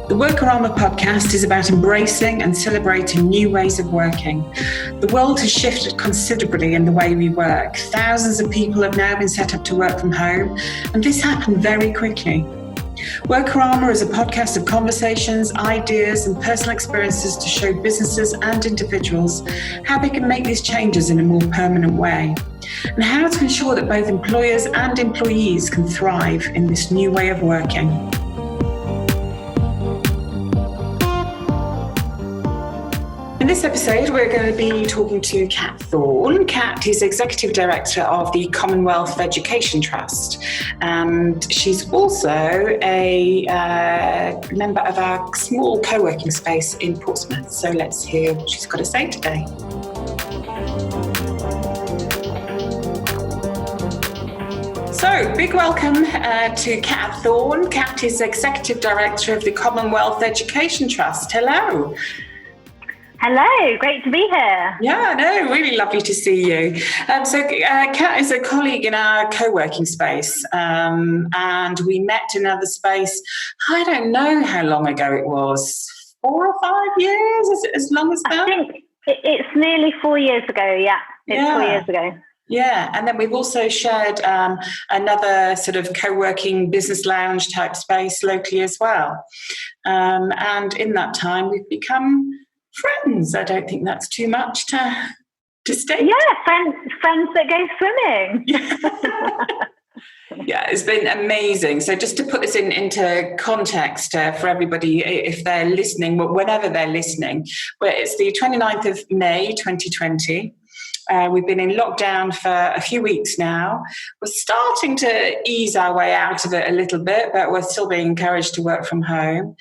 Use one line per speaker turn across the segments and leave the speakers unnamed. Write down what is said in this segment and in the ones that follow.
The Workarama podcast is about embracing and celebrating new ways of working. The world has shifted considerably in the way we work. Thousands of people have now been set up to work from home, and this happened very quickly. Workarama is a podcast of conversations, ideas, and personal experiences to show businesses and individuals how they can make these changes in a more permanent way, and how to ensure that both employers and employees can thrive in this new way of working. In this episode, we're going to be talking to Kat Thorne. Kat is Executive Director of the Commonwealth Education Trust, and she's also a member of our small co-working space in Portsmouth. So let's hear what she's got to say today. So, big welcome to Kat Thorne. Kat is Executive Director of the Commonwealth Education Trust. Hello.
Hello, great to be here.
Yeah, no, really lovely to see you. Kat is a colleague in our co-working space, and we met in another space, I don't know how long ago it was, 4 or 5 years? Is it as long as that?
I think it's nearly 4 years ago, yeah. It's 4 years ago.
Yeah, and then we've also shared another sort of co-working business lounge type space locally as well. And in that time, we've become friends. I don't think that's too much to state.
Yeah, friends that go swimming.
Yeah, it's been amazing. So just to put this into context for everybody, if they're listening, whenever they're listening, well, it's the 29th of May 2020. We've been in lockdown for a few weeks now. We're starting to ease our way out of it a little bit, but we're still being encouraged to work from home.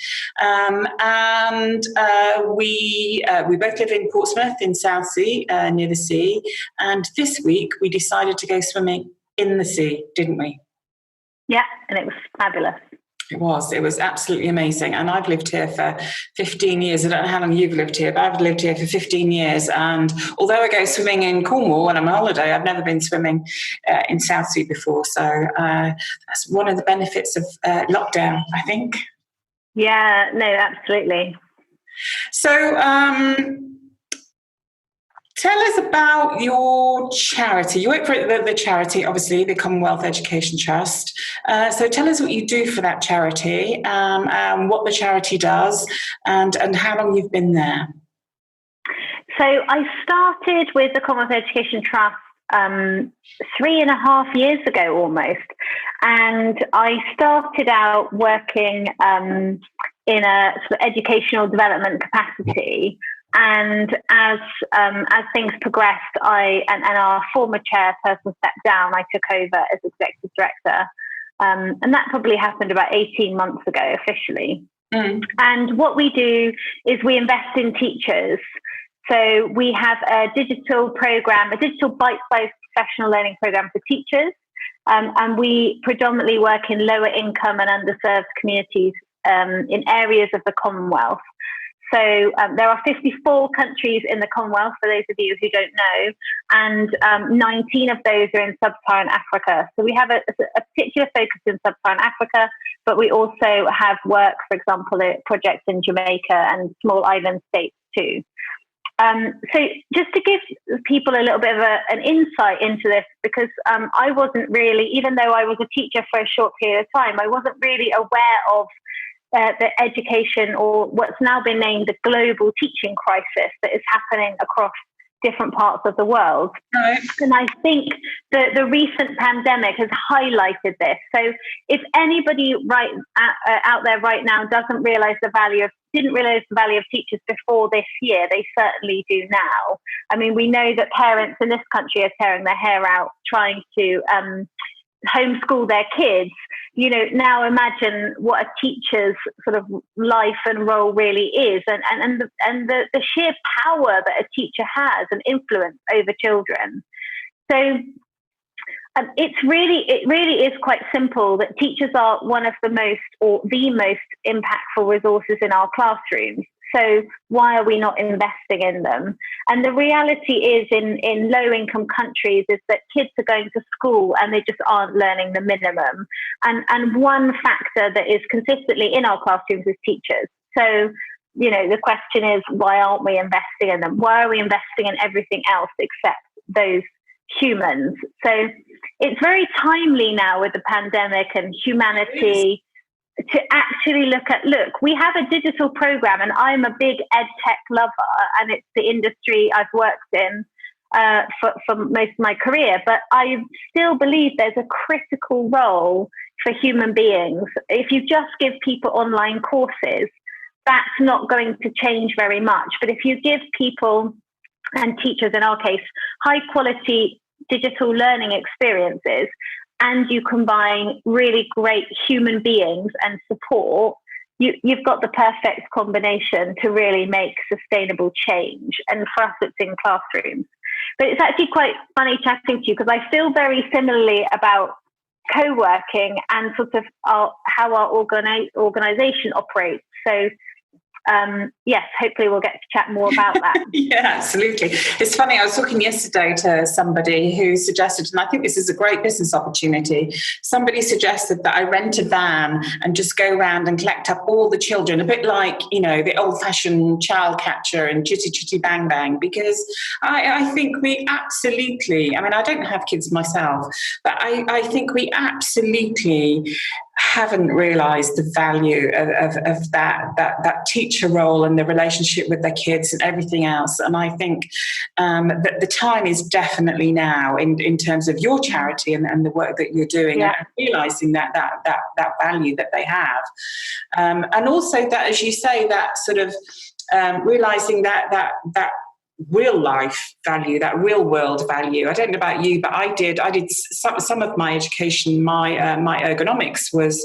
We both live in Portsmouth in Southsea, near the sea. And this week we decided to go swimming in the sea, didn't we?
Yeah, and it was fabulous.
It was absolutely amazing. And I've lived here for 15 years. I don't know how long you've lived here, but I've lived here for 15 years. And although I go swimming in Cornwall when I'm on holiday, I've never been swimming in Southsea before. So that's one of the benefits of lockdown, I think.
Yeah, no, absolutely.
So tell us about your charity. You work for the charity, obviously, the Commonwealth Education Trust. So tell us what you do for that charity, what the charity does, and how long you've been there.
So I started with the Commonwealth Education Trust 3.5 years ago almost. And I started out working in a sort of educational development capacity. And as things progressed, and our former chairperson stepped down, I took over as executive director. And that probably happened about 18 months ago officially. And what we do is we invest in teachers. So we have a digital program, a digital bite-sized professional learning program for teachers. And we predominantly work in lower income and underserved communities in areas of the Commonwealth. So there are 54 countries in the Commonwealth, for those of you who don't know, and 19 of those are in sub-Saharan Africa. So we have a particular focus in sub-Saharan Africa, but we also have work, for example, projects in Jamaica and small island states too. So just to give people a little bit of an insight into this, because I wasn't really, even though I was a teacher for a short period of time, I wasn't really aware of the education, or what's now been named the global teaching crisis that is happening across different parts of the world. Right. And I think the recent pandemic has highlighted this. So if anybody out there right now didn't realize the value of teachers before this year, they certainly do now. I mean, we know that parents in this country are tearing their hair out trying to homeschool their kids. You know, now imagine what a teacher's sort of life and role really is, and the sheer power that a teacher has and influence over children. So it really is quite simple that teachers are one of the most, or the most impactful resources in our classrooms. So why are we not investing in them? And the reality is in low-income countries is that kids are going to school and they just aren't learning the minimum. And one factor that is consistently in our classrooms is teachers. So, the question is, why aren't we investing in them? Why are we investing in everything else except those humans? So it's very timely now with the pandemic and humanity to actually look, we have a digital program, and I'm a big ed tech lover, and it's the industry I've worked in for most of my career. But I still believe there's a critical role for human beings. If you just give people online courses, that's not going to change very much. But if you give people, and teachers in our case, high quality digital learning experiences, and you combine really great human beings and support, you've got the perfect combination to really make sustainable change. And for us, it's in classrooms. But it's actually quite funny chatting to you, because I feel very similarly about co-working and sort of how our organisation operates. So yes, hopefully we'll get to chat more about that.
Yeah, absolutely. It's funny, I was talking yesterday to somebody who suggested, and I think this is a great business opportunity, somebody suggested that I rent a van and just go around and collect up all the children, a bit like, the old-fashioned child catcher and chitty chitty bang bang, because I think we absolutely, I don't have kids myself, but I think we absolutely haven't realised the value of that teacher role and the relationship with their kids and everything else. And I think that the time is definitely now in terms of your charity and the work that you're doing, and realising that value that they have, and also that, as you say, that sort of realising that real life value, that real world value. I don't know about you, but I did some of my education, my ergonomics was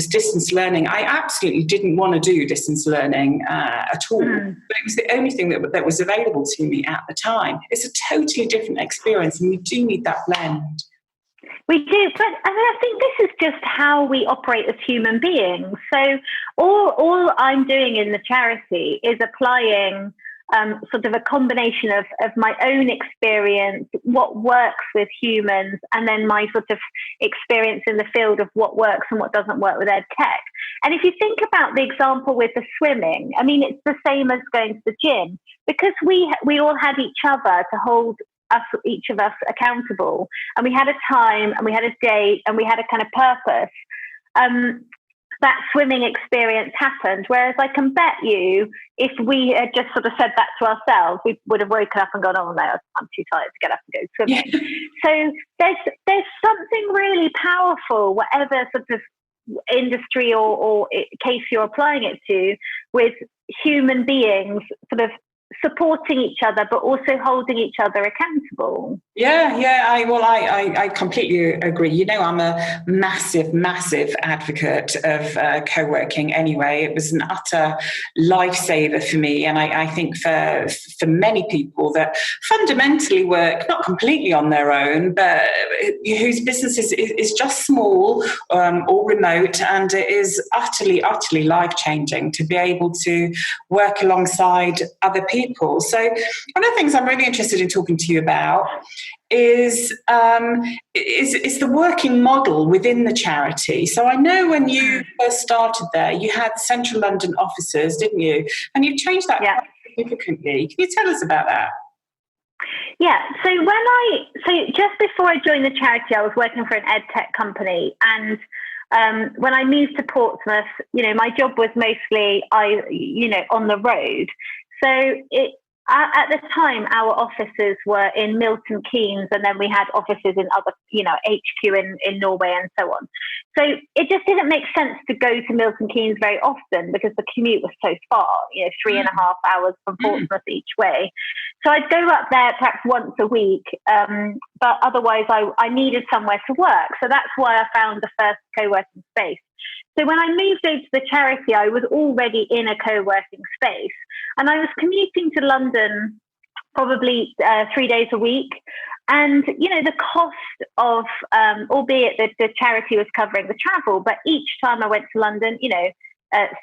distance learning. I absolutely didn't want to do distance learning at all, but it was the only thing that was available to me at the time. It's a totally different experience, and we do need that blend.
We do, but I think this is just how we operate as human beings. So all I'm doing in the charity is applying sort of a combination of my own experience, what works with humans, and then my sort of experience in the field of what works and what doesn't work with ed tech. And if you think about the example with the swimming, it's the same as going to the gym, because we all had each other to hold each of us accountable, and we had a time, and we had a date, and we had a kind of purpose. That swimming experience happened. Whereas I can bet you, if we had just sort of said that to ourselves, we would have woken up and gone, "Oh no, I'm too tired to get up and go swimming." Yeah. So there's something really powerful, whatever sort of industry or case you're applying it to, with human beings sort of supporting each other, but also holding each other accountable.
I completely agree. I'm a massive advocate of co-working anyway. It was an utter lifesaver for me, and I think for many people that fundamentally work not completely on their own, but whose business is just small or remote, and it is utterly life-changing to be able to work alongside other people. So one of the things I'm really interested in talking to you about is the working model within the charity. So I know when you first started there, you had central London offices, didn't you? And you've changed that quite significantly. Can you tell us about that?
Yeah, so just before I joined the charity, I was working for an ed tech company, and when I moved to Portsmouth, my job was mostly on the road. So at the time, our offices were in Milton Keynes, and then we had offices in other, HQ in Norway and so on. So it just didn't make sense to go to Milton Keynes very often, because the commute was so far, 3.5 hours from Portsmouth each way. So I'd go up there perhaps once a week, but otherwise I needed somewhere to work. So that's why I found the first co-working space. So when I moved over to the charity, I was already in a co-working space, and I was commuting to London probably 3 days a week. And, the cost of, albeit that the charity was covering the travel, but each time I went to London,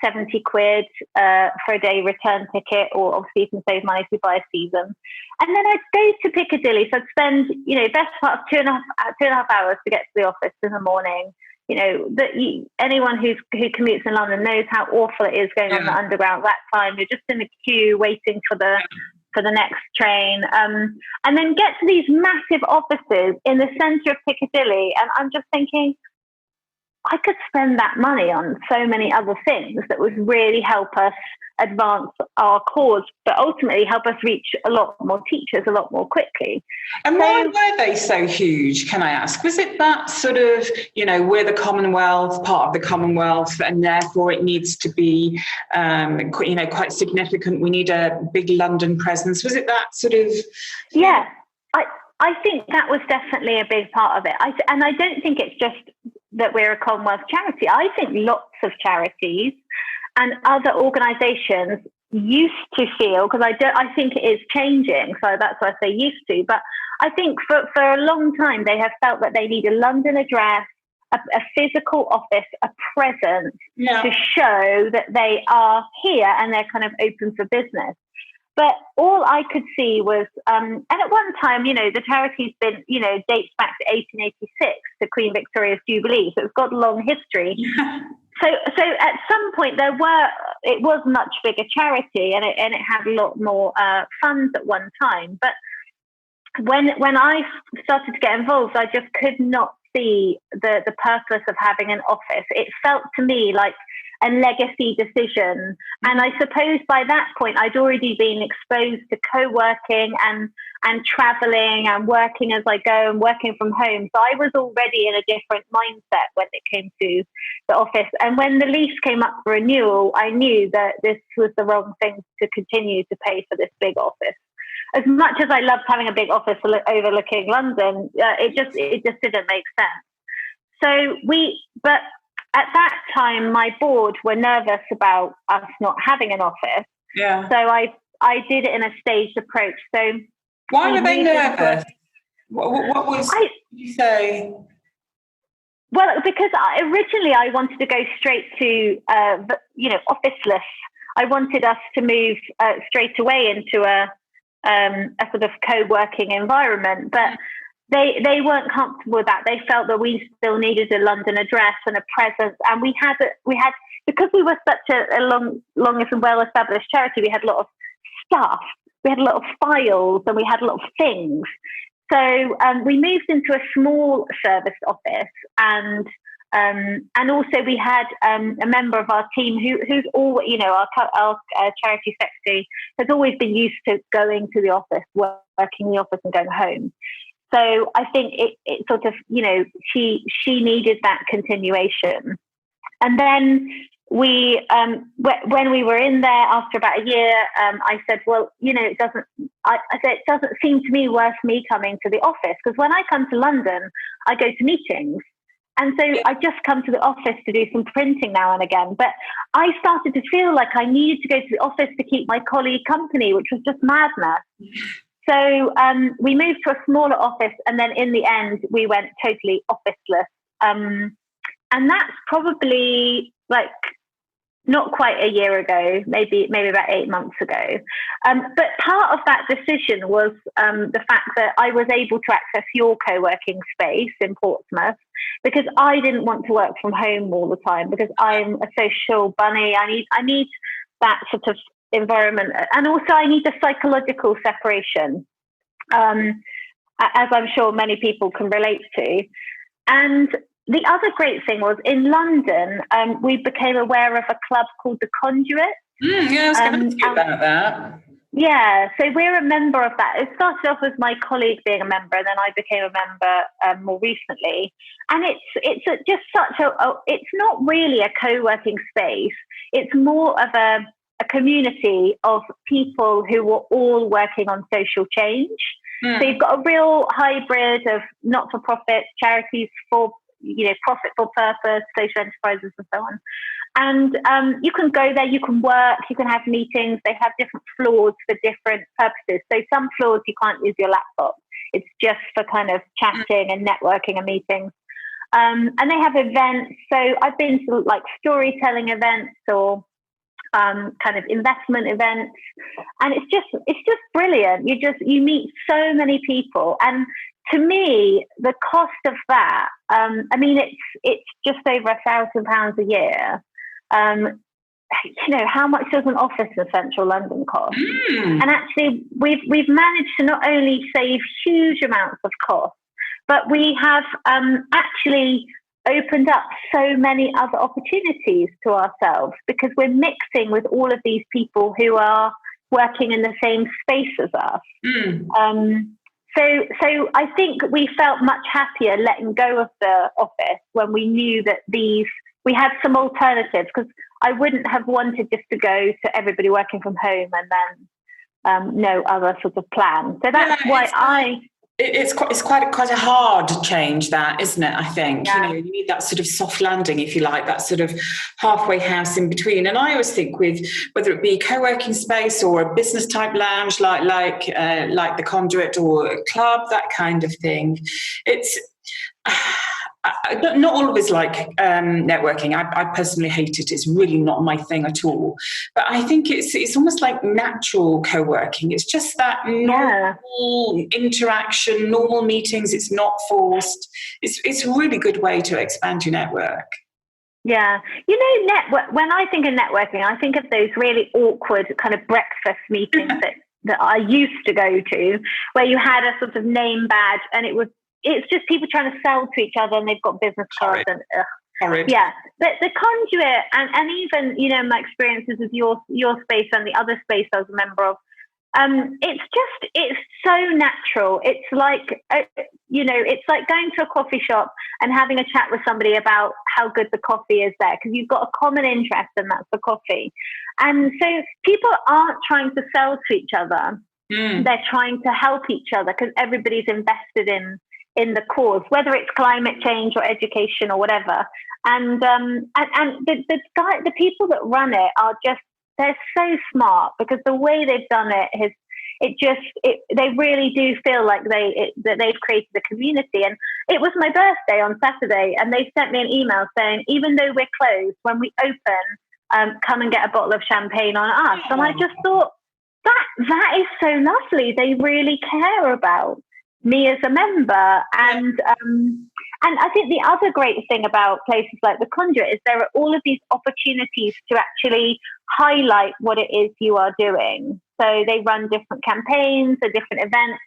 70 quid for a day return ticket, or obviously you can save money if you buy a season. And then I'd go to Piccadilly. So I'd spend, best part of two and a half hours to get to the office in the morning. anyone who commutes in London knows how awful it is going on the Underground at that time. You're just in a queue waiting for the next train, and then get to these massive offices in the centre of Piccadilly, and I'm just thinking, I could spend that money on so many other things that would really help us advance our cause, but ultimately help us reach a lot more teachers a lot more quickly.
And why were they so huge, can I ask? Was it that sort of, we're the Commonwealth, part of the Commonwealth, and therefore it needs to be, quite significant. We need a big London presence. Was it that sort of?
Yeah, I think that was definitely a big part of it. And I don't think it's just that we're a Commonwealth charity. I think lots of charities and other organisations used to feel, because I think it is changing, so that's why I say used to, but I think for a long time they have felt that they need a London address, a physical office, a presence to show that they are here and they're kind of open for business. But all I could see was, and at one time, the charity's been, dates back to 1886, to Queen Victoria's Jubilee, so it's got a long history. So at some point it was a much bigger charity, and it had a lot more funds at one time. But when I started to get involved, I just could not see the purpose of having an office. It felt to me like a legacy decision. And I suppose by that point, I'd already been exposed to co-working and traveling and working as I go and working from home. So I was already in a different mindset when it came to the office. And when the lease came up for renewal, I knew that this was the wrong thing to continue to pay for this big office. As much as I loved having a big office overlooking London, it just didn't make sense. But at that time, my board were nervous about us not having an office.
Yeah.
So I did it in a staged approach. So
why were they nervous? What was you say?
Well, because originally I wanted to go straight to officeless. I wanted us to move straight away into a sort of co-working environment, but they weren't comfortable with that. They felt that we still needed a London address and a presence, and we had because we were such a long and well-established charity. We had a lot of stuff, we had a lot of files, and we had a lot of things. So we moved into a small service office, and also we had a member of our team who's all, our charity secretary has always been used to going to the office, working in the office and going home. So I think it sort of, she needed that continuation. And then we, when we were in there after about a year, I said, well, it doesn't seem to me worth me coming to the office, because when I come to London, I go to meetings. And so I just come to the office to do some printing now and again. But I started to feel like I needed to go to the office to keep my colleague company, which was just madness. So we moved to a smaller office, and then in the end, we went totally officeless. And that's probably like not quite a year ago, maybe about 8 months ago. But part of that decision was the fact that I was able to access your co-working space in Portsmouth, because I didn't want to work from home all the time, because I'm a social bunny. I need that sort of environment, and also I need the psychological separation, as I'm sure many people can relate to. And the other great thing was, in London, we became aware of a club called the Conduit.
I was going to ask you about that.
Yeah, so we're a member of that. It started off with my colleague being a member, and then I became a member more recently. And it's just such it's not really a co-working space. It's more of a community of people who were all working on social change. So you've got a real hybrid of not-for-profit charities for, profit for purpose, social enterprises, and so on. And you can go there, you can work, you can have meetings. They have different floors for different purposes. So some floors you can't use your laptop. It's just for kind of chatting and networking and meetings. And they have events. So I've been to like storytelling events or kind of investment events, and it's just brilliant. You meet so many people, and to me, the cost of that, I mean, it's just over £1,000 a year. How much does an office in central London cost? And actually, we've managed to not only save huge amounts of cost, but we have actually opened up so many other opportunities to ourselves, because we're mixing with all of these people who are working in the same space as us. So I think we felt much happier letting go of the office when we knew that we had some alternatives, because I wouldn't have wanted just to go to everybody working from home and then no other sort of plan. So that's why
It's quite a hard change, that, isn't it? I think you need that sort of soft landing, if you like, that sort of halfway house in between. And I always think, with whether it be a co-working space or a business type lounge like the Conduit or a club, that kind of thing, it's. Not all of us like networking. I personally hate it. It's really not my thing at all. But I think it's almost like natural co-working. It's just that normal interaction, normal meetings. It's not forced. It's a really good way to expand your network.
Yeah. When I think of networking, I think of those really awkward kind of breakfast meetings that I used to go to, where you had a sort of name badge and it's just people trying to sell to each other, and they've got business cards.
Horrid.
Yeah, but the Conduit and even my experiences with your space and the other space I was a member of, it's so natural. It's like it's like going to a coffee shop and having a chat with somebody about how good the coffee is there, because you've got a common interest, and that's the coffee. And so people aren't trying to sell to each other. They're trying to help each other, because everybody's invested in the cause, whether it's climate change or education or whatever. And the people that run it they're so smart, because the way they've done it they really do feel like that they've created a community. And it was my birthday on Saturday, and they sent me an email saying, even though we're closed, when we open, come and get a bottle of champagne on us. And I just thought, that is so lovely. They really care about me as a member. And I think the other great thing about places like the Conduit is there are all of these opportunities to actually highlight what it is you are doing. So they run different campaigns or different events.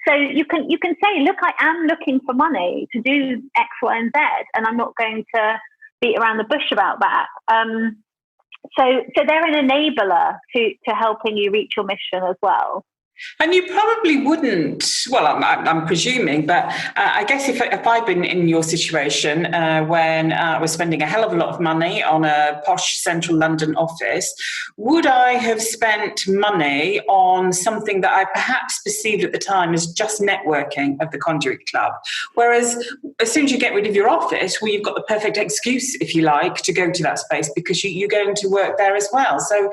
So you can say, look, I am looking for money to do X, Y, and Z, and I'm not going to beat around the bush about that. So they're an enabler to helping you reach your mission as well.
And you probably wouldn't, well, I'm presuming, but I guess if I'd been in your situation when I was spending a hell of a lot of money on a posh central London office, would I have spent money on something that I perhaps perceived at the time as just networking of the Conduit Club? Whereas as soon as you get rid of your office, well, you've got the perfect excuse, if you like, to go to that space, because you're going to work there as well. So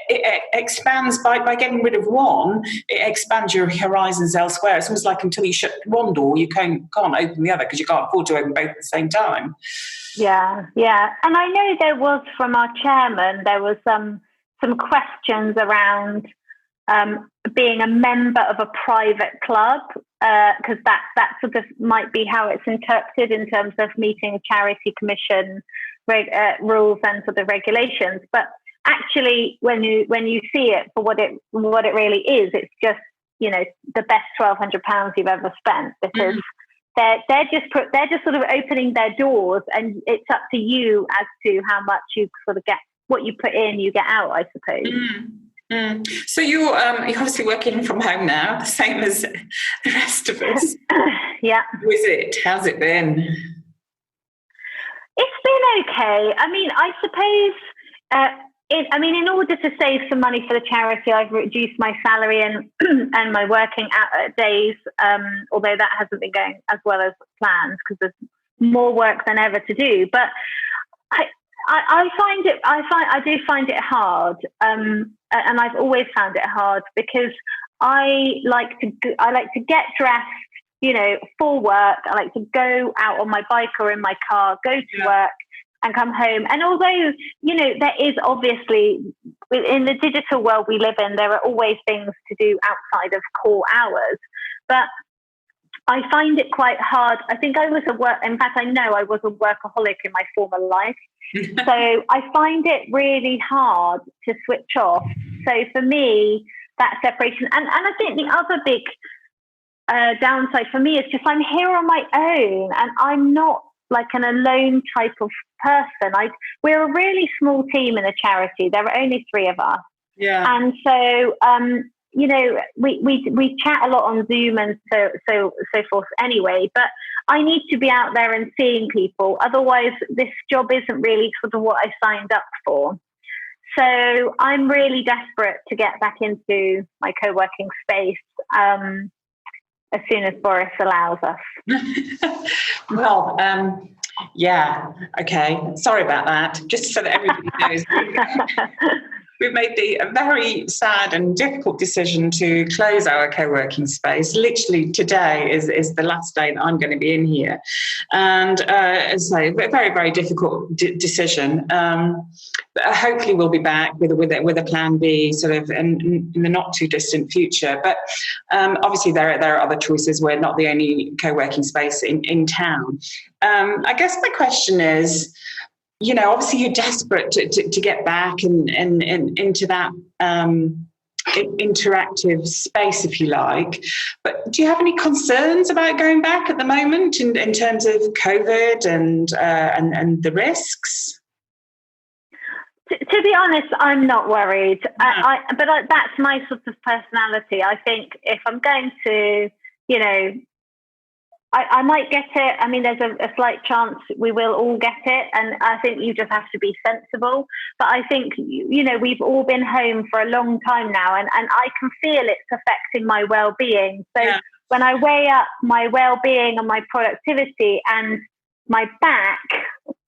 it expands by getting rid of one. It expands your horizons elsewhere. It's almost like until you shut one door, you can't open the other, because you can't afford to open both at the same time.
Yeah. And I know there was, from our chairman, there was some questions around being a member of a private club, because that sort of might be how it's interpreted in terms of meeting a charity commission rules and sort of regulations. But actually, when you see it for what it really is, it's just the best £1,200 you've ever spent, because they're just sort of opening their doors, and it's up to you as to how much you sort of get, what you put in, you get out, I suppose.
So you're obviously working from home now, the same as the rest of us.
Yeah.
How is it? How's it been?
It's been okay. I mean, I suppose. In order to save some money for the charity, I've reduced my salary and my working days, although that hasn't been going as well as planned, because there's more work than ever to do. But I do find it hard, and I've always found it hard, because I like to get dressed, for work. I like to go out on my bike or in my car, go to work, and come home. And although, there is obviously, in the digital world we live in, there are always things to do outside of core hours. But I find it quite hard. I think I was in fact, I know I was a workaholic in my former life. So I find it really hard to switch off. So for me, that separation, and I think the other big downside for me is just I'm here on my own, and I'm not like an alone type of person. We're a really small team in a charity. There are only 3 of us.
Yeah.
And so, you know, we chat a lot on Zoom and so forth anyway, but I need to be out there and seeing people. Otherwise, this job isn't really sort of what I signed up for. So I'm really desperate to get back into my co-working space as soon as Boris allows us.
Well, yeah, okay. Sorry about that. Just so that everybody knows. We've made a very sad and difficult decision to close our co-working space. Literally today is the last day that I'm going to be in here. And so a very, very difficult decision. But hopefully we'll be back with a plan B sort of in the not too distant future. But obviously there are other choices. We're not the only co-working space in town. I guess my question is, you know, obviously you're desperate to get back and into that interactive space, if you like. But do you have any concerns about going back at the moment in terms of COVID and the risks?
To be honest, I'm not worried. But that's my sort of personality. I think if I'm going to, you know, I might get it. I mean, there's a slight chance we will all get it. And I think you just have to be sensible. But I think, you know, we've all been home for a long time now, and I can feel it's affecting my well-being. So when I weigh up my well-being and my productivity and my back,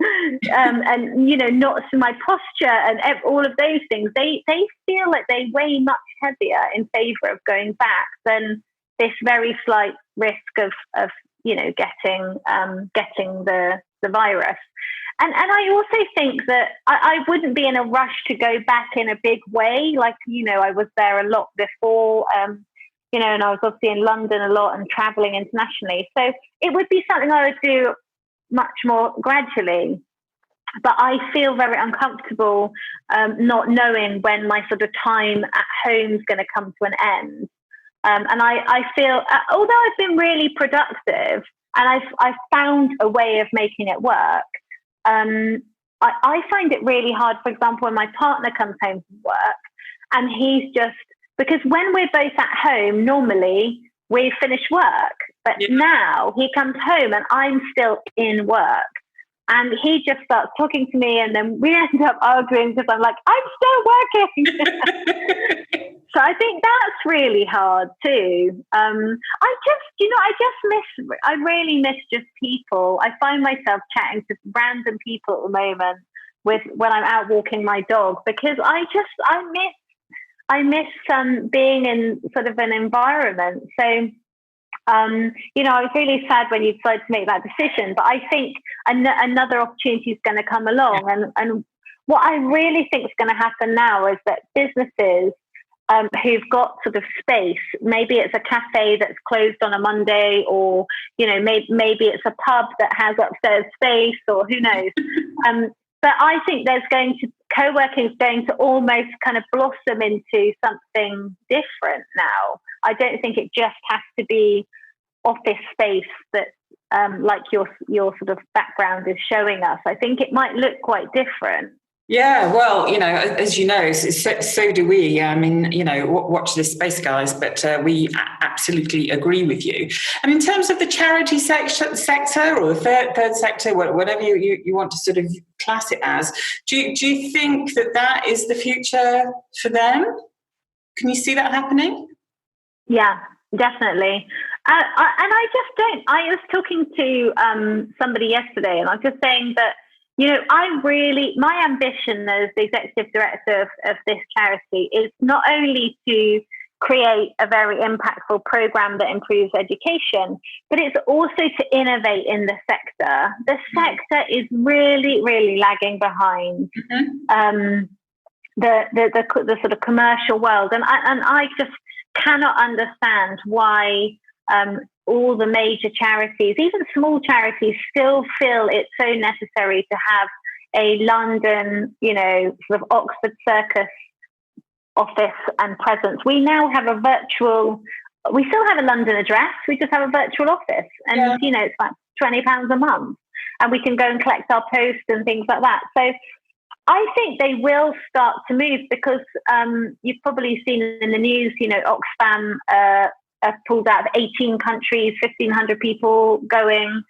and, you know, not my posture and all of those things, they feel like they weigh much heavier in favour of going back than this very slight risk of you know, getting the virus. And I also think that I wouldn't be in a rush to go back in a big way. Like, you know, I was there a lot before, you know, and I was obviously in London a lot and traveling internationally. So it would be something I would do much more gradually. But I feel very uncomfortable not knowing when my sort of time at home is going to come to an end. And I feel, although I've been really productive and I've found a way of making it work, I find it really hard, for example, when my partner comes home from work and he's just, because when we're both at home, normally we finish work, but now he comes home and I'm still in work. And he just starts talking to me, and then we end up arguing because I'm like, I'm still working. So I think that's really hard too. I really miss just people. I find myself chatting to random people at the moment when I'm out walking my dog, because I miss being in sort of an environment. So, you know, I was really sad when you decided to make that decision, but I think another opportunity is going to come along. And what I really think is going to happen now is that businesses who've got sort of space, maybe it's a cafe that's closed on a Monday, or, you know, maybe it's a pub that has upstairs space, or who knows. But I think co-working is going to almost kind of blossom into something different now. I don't think it just has to be office space that, like your sort of background is showing us. I think it might look quite different.
Yeah, well, you know, as you know, so do we. I mean, you know, watch this space, guys, but we absolutely agree with you. And in terms of the charity sector or the third sector, whatever you want to sort of class it as, do you think that is the future for them? Can you see that happening? Yeah,
definitely. And I just don't. I was talking to somebody yesterday, and I was just saying that, you know, my ambition as the executive director of this charity is not only to create a very impactful program that improves education, but it's also to innovate in the sector. The sector is really, really lagging behind the sort of commercial world, and I just cannot understand why all the major charities, even small charities, still feel it's so necessary to have a London, sort of Oxford Circus office and presence. We now have we still have a London address, we just have a virtual office. And, it's like £20 a month. And we can go and collect our post and things like that. So I think they will start to move because you've probably seen in the news, Oxfam have pulled out of 18 countries, 1,500 people going.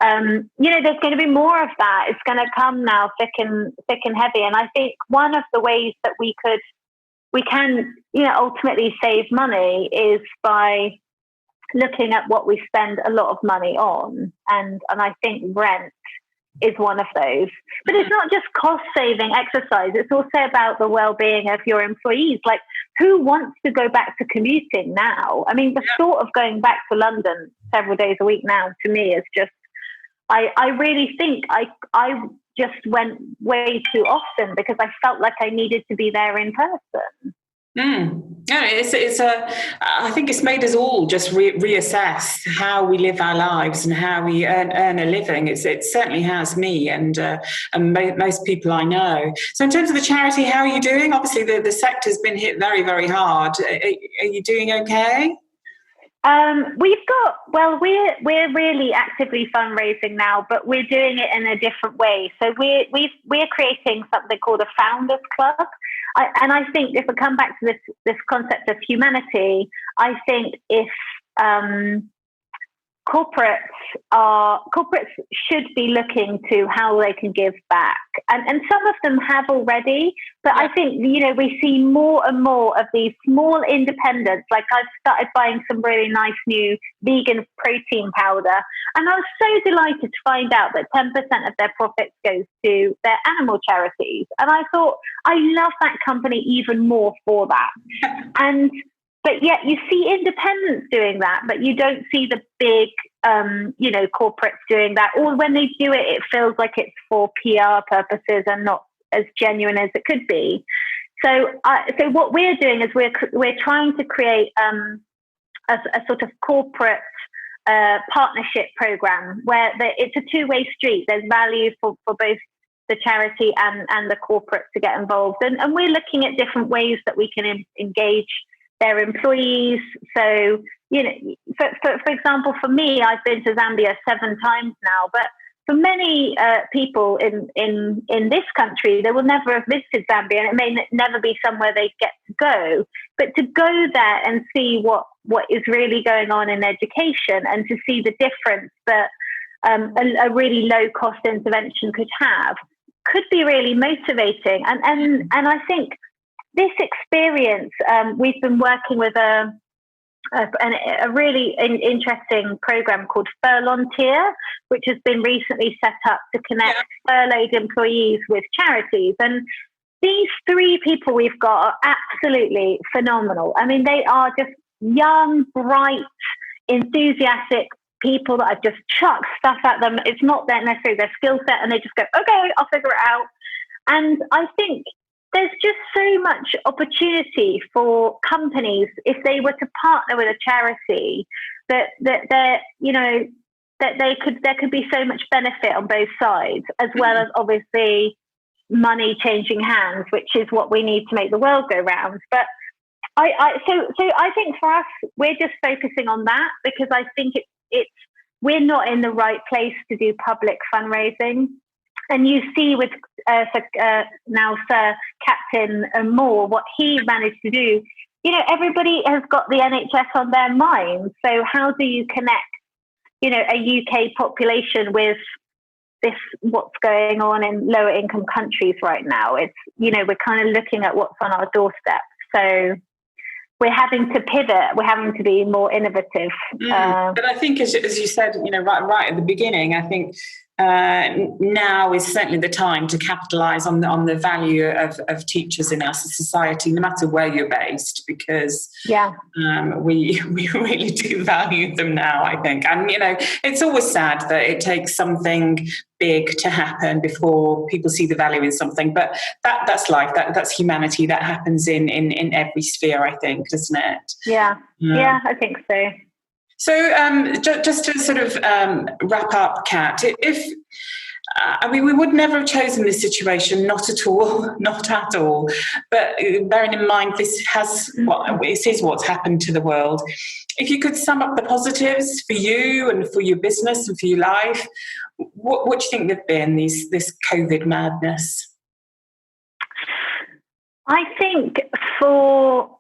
There's going to be more of that. It's going to come now thick and heavy. And I think one of the ways that we can, ultimately save money is by looking at what we spend a lot of money on. And I think rent is one of those. But it's not just cost-saving exercise. It's also about the well-being of your employees. Like, who wants to go back to commuting now? I mean, the thought of going back to London several days a week now, to me, is just, I really think I just went way too often because I felt like I needed to be there in person.
I think it's made us all just reassess how we live our lives and how we earn a living. It certainly has me and most people I know. So in terms of the charity, how are you doing? Obviously the sector's been hit very, very hard. Are you doing okay?
We're really actively fundraising now, but we're doing it in a different way. So we're creating something called a Founders Club. And I think if we come back to this concept of humanity, I think if corporates should be looking to how they can give back, and some of them have already, but I think we see more and more of these small independents. Like, I've started buying some really nice new vegan protein powder, and I was so delighted to find out that 10% of their profits goes to their animal charities, and I thought, I love that company even more for that. But yet you see independents doing that, but you don't see the big, corporates doing that. Or when they do it, it feels like it's for PR purposes and not as genuine as it could be. So what we're doing is we're trying to create a sort of corporate partnership program where it's a two-way street. There's value for both the charity and the corporate to get involved. And we're looking at different ways that we can engage their employees. So, for example, for me, I've been to Zambia 7 times now, but for many people in this country, they will never have visited Zambia, and it may never be somewhere they get to go. But to go there and see what is really going on in education, and to see the difference that a really low cost intervention could be really motivating. And I think this experience, we've been working with a really interesting program called Furlontier, which has been recently set up to connect furloughed employees with charities. And these 3 people we've got are absolutely phenomenal. I mean, they are just young, bright, enthusiastic people that I've just chucked stuff at them. It's not necessarily their skill set, and they just go, okay, I'll figure it out. And I think there's just so much opportunity for companies if they were to partner with a charity that there could be so much benefit on both sides, as well as obviously money changing hands, which is what we need to make the world go round. But I think for us, we're just focusing on that because I think we're not in the right place to do public fundraising. And you see with now Sir Captain Moore, what he managed to do. Everybody has got the NHS on their minds. So how do you connect, a UK population with what's going on in lower income countries right now? It's, we're kind of looking at what's on our doorstep. So we're having to pivot. We're having to be more innovative.
But I think, as you said, right at the beginning, I think now is certainly the time to capitalise on the value of teachers in our society, no matter where you're based, because we really do value them now, I think. And it's always sad that it takes something big to happen before people see the value in something, but that's life, that's humanity, that happens in every sphere, I think, doesn't it?
Yeah, I think so.
So just to sort of wrap up, Kat, we would never have chosen this situation, not at all. But bearing in mind this is what's happened to the world. If you could sum up the positives for you and for your business and for your life, what do you think they've been, this COVID madness?
I think for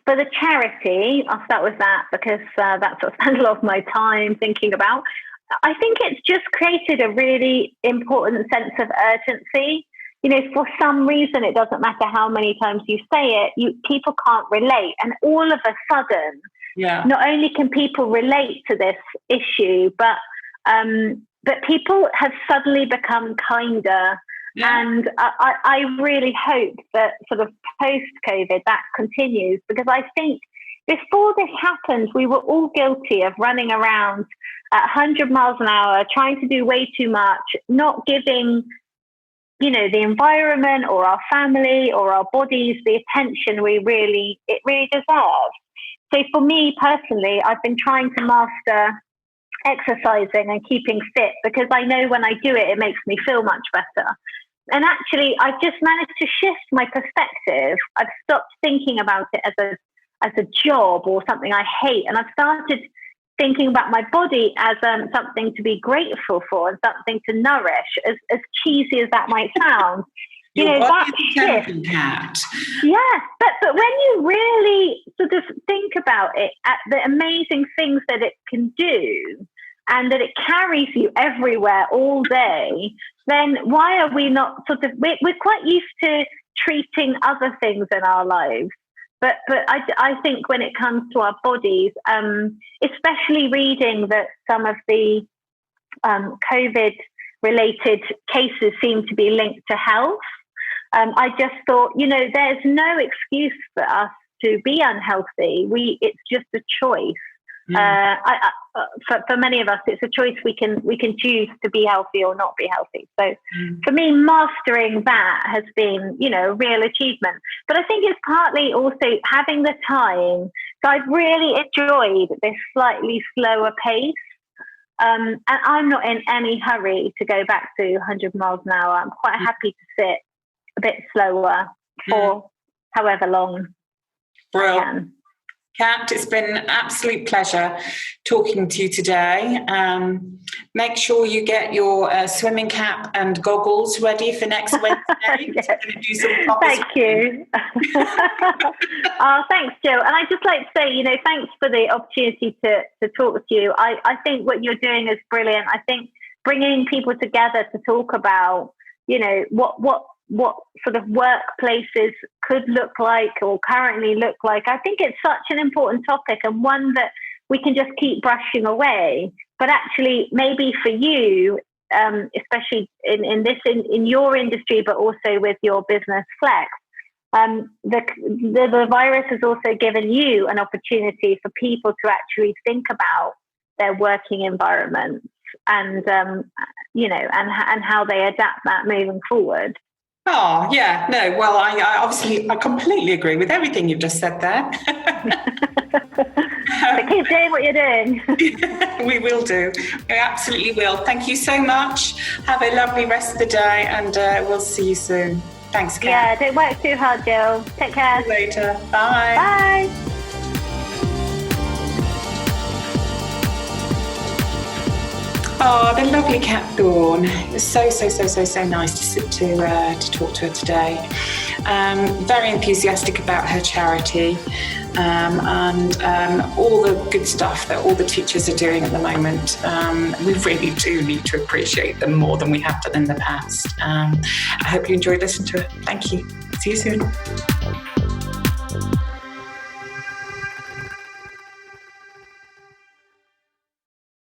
the charity, I'll start with that because that's what I spend a lot of my time thinking about. I think it's just created a really important sense of urgency. For some reason, it doesn't matter how many times you say it, people can't relate. And all of a sudden, not only can people relate to this issue, but people have suddenly become kinder. Yeah. And I really hope that sort of post-COVID that continues, because I think before this happened, we were all guilty of running around at 100 miles an hour, trying to do way too much, not giving, the environment or our family or our bodies the attention it really deserves. So for me personally, I've been trying to master exercising and keeping fit, because I know when I do it, it makes me feel much better. And actually, I've just managed to shift my perspective. I've stopped thinking about it as a job or something I hate, and I've started thinking about my body as something to be grateful for and something to nourish, as cheesy as that might sound. That shift. Yeah, but when you really sort of think about it, at the amazing things that it can do, and that it carries you everywhere all day, then why are we not we're quite used to treating other things in our lives. But I think when it comes to our bodies, especially reading that some of the COVID-related cases seem to be linked to health, I just thought, there's no excuse for us to be unhealthy. It's just a choice. For many of us, it's a choice we can choose to be healthy or not be healthy. So for me, mastering that has been, a real achievement. But I think it's partly also having the time. So I've really enjoyed this slightly slower pace. And I'm not in any hurry to go back to 100 miles an hour. I'm quite happy to sit a bit slower for however long I can.
Kat, it's been an absolute pleasure talking to you today. Make sure you get your swimming cap and goggles ready for next Wednesday.
Yes.
We're going to do some proper
Thank you. Thanks, Jill. And I'd just like to say, thanks for the opportunity to talk to you. I think what you're doing is brilliant. I think bringing people together to talk about, what sort of workplaces could look like or currently look like. I think it's such an important topic, and one that we can just keep brushing away. But actually, maybe for you, especially in your industry, but also with your business Flex, the virus has also given you an opportunity for people to actually think about their working environments and and how they adapt that moving forward.
Oh, yeah, no, well, I completely agree with everything you've just said there.
So keep doing what you're doing.
We will do. We absolutely will. Thank you so much. Have a lovely rest of the day, and we'll see you soon. Thanks, Kat.
Yeah, don't work too hard, Jill. Take care.
See you later. Bye.
Bye.
Oh, the lovely Kat Thorne. It was so nice to talk to her today. Very enthusiastic about her charity and all the good stuff that all the teachers are doing at the moment. We really do need to appreciate them more than we have done in the past. I hope you enjoyed listening to her. Thank you. See you soon.